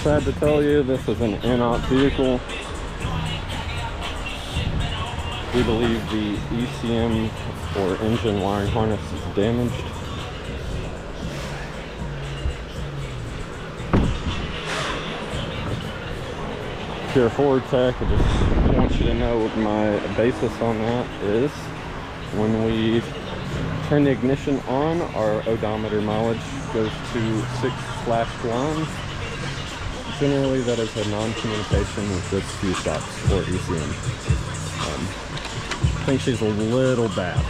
sad to tell you, this is an in-out vehicle. We believe the ECM or engine wiring harness is damaged. If you're a Ford tech, I just want you to know what my basis on that is. When we turn the ignition on, our odometer mileage goes to 6/1. Generally, that is a non-communication with this fuse box or ECM. I think she's a little bad.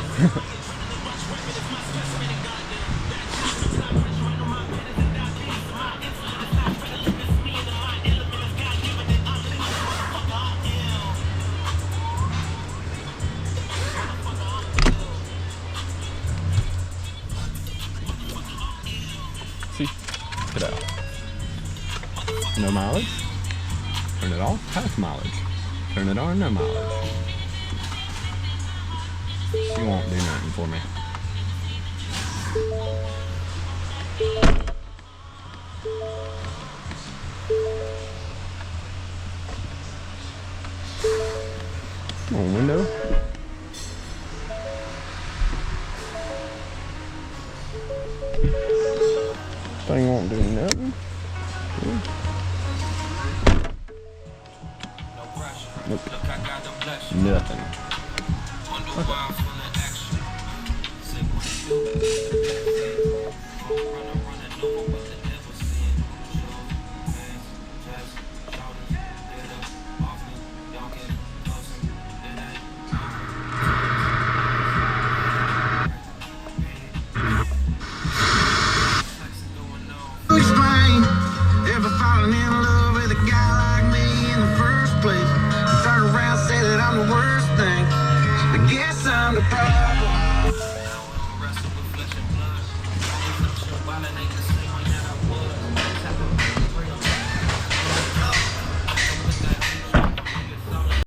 See, check it out. No mileage. Turn it off, half mileage. Turn it on, no mileage. She won't do nothing for me. Come on, window. Thing won't do nothing. Nope. Nothing. Okay.